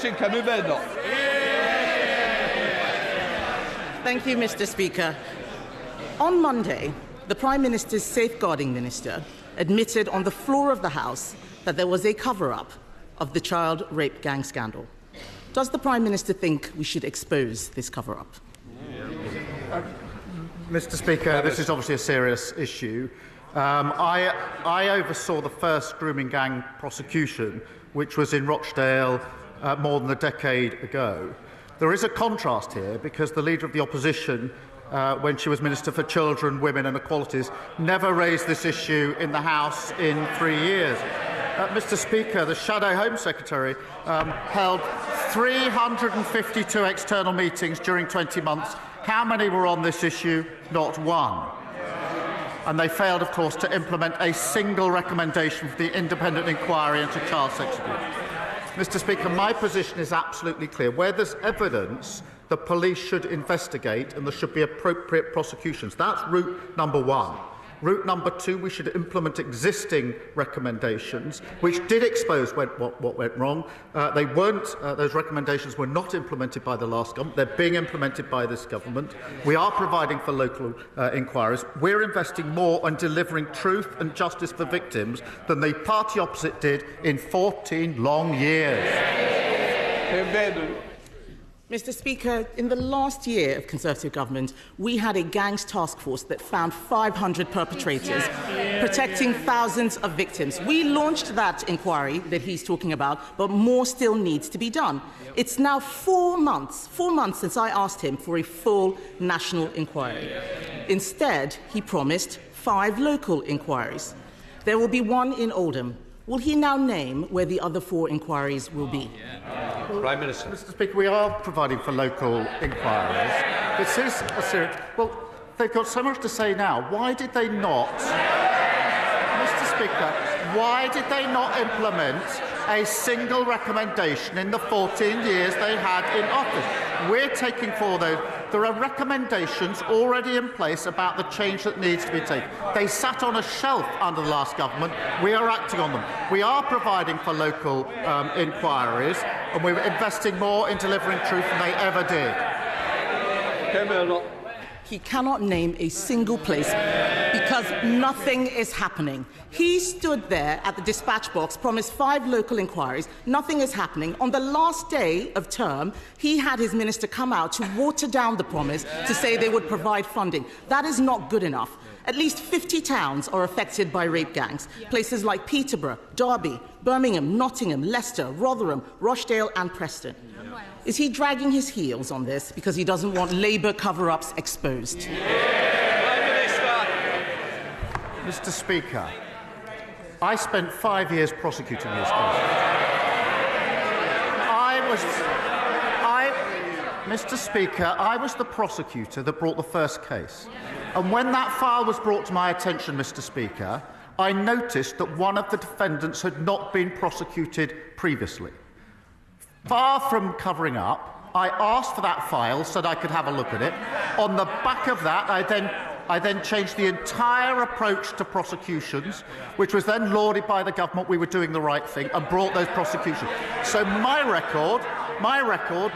Question, Kemi Badenoch. Thank you, Mr. Speaker. On Monday, the Prime Minister's safeguarding minister admitted on the floor of the House that there was a cover-up of the child rape gang scandal. Does the Prime Minister think we should expose this cover-up? Mr. Speaker, this is obviously a serious issue. I oversaw the first grooming gang prosecution, which was in Rochdale more than a decade ago. There is a contrast here because the Leader of the Opposition, when she was Minister for Children, Women and Equalities, never raised this issue in the House in 3 years. Mr. Speaker, the Shadow Home Secretary held 352 external meetings during 20 months. How many were on this issue? Not one. And they failed, of course, to implement a single recommendation for the independent inquiry into child sex abuse. Mr. Speaker, my position is absolutely clear. Where there's evidence, the police should investigate and there should be appropriate prosecutions. That's route number one. Route number two, we should implement existing recommendations, which did expose what went wrong. Those recommendations were not implemented by the last government. They're being implemented by this government. We are providing for local inquiries. We're investing more on delivering truth and justice for victims than the party opposite did in 14 long years. Mr. Speaker, in the last year of Conservative government, we had a gangs task force that found 500 perpetrators, protecting thousands of victims. We launched that inquiry that he's talking about, but more still needs to be done. It's now 4 months since I asked him for a full national inquiry. Instead, he promised 5 local inquiries. There will be one in Oldham. Will he now name where the other 4 inquiries will be? Prime Minister. Mr. Speaker, we are providing for local inquiries. This is a serious... Well, they've got so much to say now. Why did they not... Mr. Speaker, why did they not implement a single recommendation in the 14 years they had in office? We're taking forward those. There are recommendations already in place about the change that needs to be taken. They sat on a shelf under the last government. We are acting on them. We are providing for local inquiries, and we're investing more in delivering truth than they ever did. He cannot name a single place because nothing is happening. He stood there at the dispatch box, promised 5 local inquiries. Nothing is happening. On the last day of term, he had his minister come out to water down the promise to say they would provide funding. That is not good enough. At least 50 towns are affected by rape gangs. Places like Peterborough, Derby, Birmingham, Nottingham, Leicester, Rotherham, Rochdale and Preston. Is he dragging his heels on this because he doesn't want Labour cover-ups exposed? Mr. Speaker, I spent 5 years prosecuting this case. Mr. Speaker, I was the prosecutor that brought the first case. And when that file was brought to my attention, Mr. Speaker, I noticed that one of the defendants had not been prosecuted previously. Far from covering up, I asked for that file so that I could have a look at it. On the back of that, I then changed the entire approach to prosecutions, which was then lauded by the government. We were doing the right thing and brought those prosecutions. So my record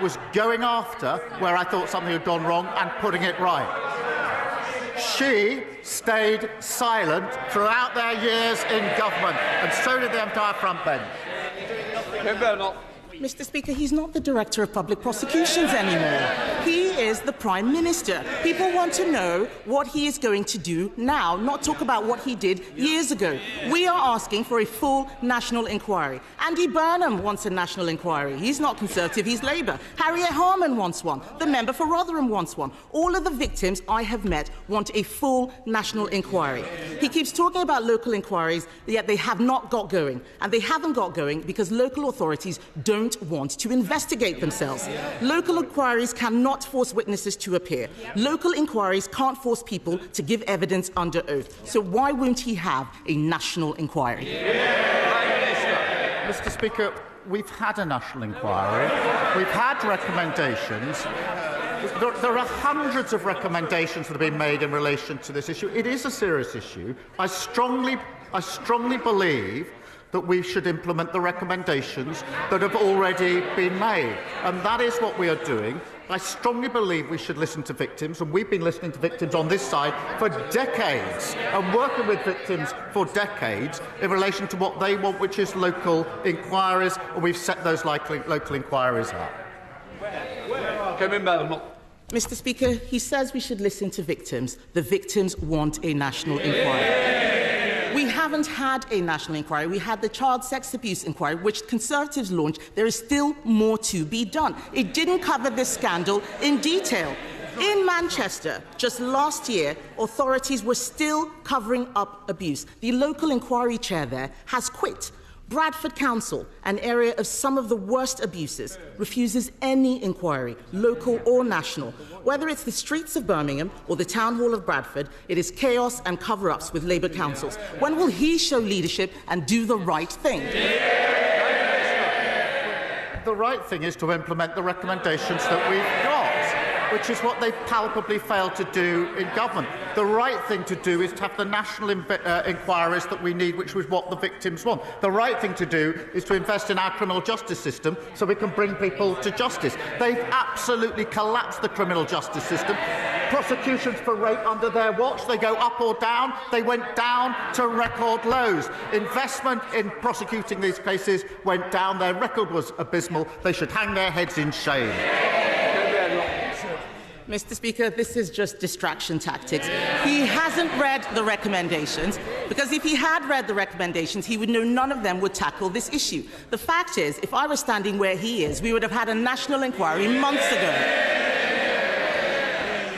was going after where I thought something had gone wrong and putting it right. She stayed silent throughout their years in government, and so did the entire front bench. Mr. Speaker, he's not the Director of Public Prosecutions anymore. He is the Prime Minister. People want to know what he is going to do now, not talk about what he did years ago. We are asking for a full national inquiry. Andy Burnham wants a national inquiry. He's not Conservative, he's Labour. Harriet Harman wants one. The member for Rotherham wants one. All of the victims I have met want a full national inquiry. He keeps talking about local inquiries, yet they have not got going. And they haven't got going because local authorities don't want to investigate themselves. Local inquiries cannot force witnesses to appear. Local inquiries can't force people to give evidence under oath. So why won't he have a national inquiry? Mr. Speaker, we've had a national inquiry. We've had recommendations. There are hundreds of recommendations that have been made in relation to this issue. It is a serious issue. I strongly believe that we should implement the recommendations that have already been made. And that is what we are doing. I strongly believe we should listen to victims, and we've been listening to victims on this side for decades and working with victims for decades in relation to what they want, which is local inquiries, and we've set those local inquiries up. Kemi Badenoch. Mr. Speaker, he says we should listen to victims. The victims want a national inquiry. We haven't had a national inquiry. We had the child sex abuse inquiry, which Conservatives launched. There is still more to be done. It didn't cover this scandal in detail. In Manchester, just last year, authorities were still covering up abuse. The local inquiry chair there has quit. Bradford Council, an area of some of the worst abuses, refuses any inquiry, local or national. Whether it's the streets of Birmingham or the Town Hall of Bradford, it is chaos and cover-ups with Labour councils. When will he show leadership and do the right thing? The right thing is to implement the recommendations that we've got, which is what they palpably failed to do in government. The right thing to do is to have the national inquiries that we need, which is what the victims want. The right thing to do is to invest in our criminal justice system so we can bring people to justice. They've absolutely collapsed the criminal justice system. Prosecutions for rape under their watch, they go up or down. They went down to record lows. Investment in prosecuting these cases went down. Their record was abysmal. They should hang their heads in shame. Mr. Speaker, this is just distraction tactics. He hasn't read the recommendations, because if he had read the recommendations, he would know none of them would tackle this issue. The fact is, if I were standing where he is, we would have had a national inquiry months ago.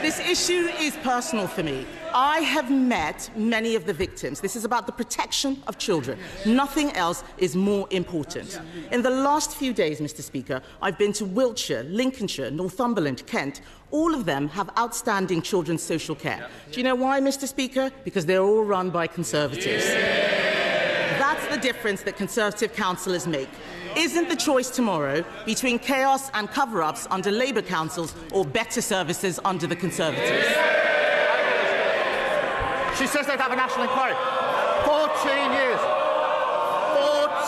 This issue is personal for me. I have met many of the victims. This is about the protection of children. Nothing else is more important. In the last few days, Mr. Speaker, I've been to Wiltshire, Lincolnshire, Northumberland, Kent. All of them have outstanding children's social care. Do you know why, Mr. Speaker? Because they're all run by Conservatives. That's the difference that Conservative councillors make. Isn't the choice tomorrow between chaos and cover-ups under Labour councils or better services under the Conservatives? She says they'd have a national inquiry. 14 years.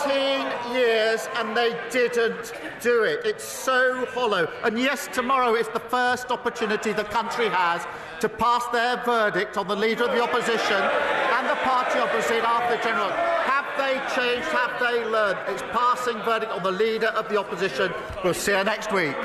14 years, and they didn't do it. It's so hollow. And yes, tomorrow is the first opportunity the country has to pass their verdict on the Leader of the Opposition and the party opposite after the general. Have they changed? Have they learned? It's passing verdict on the Leader of the Opposition. We'll see you next week.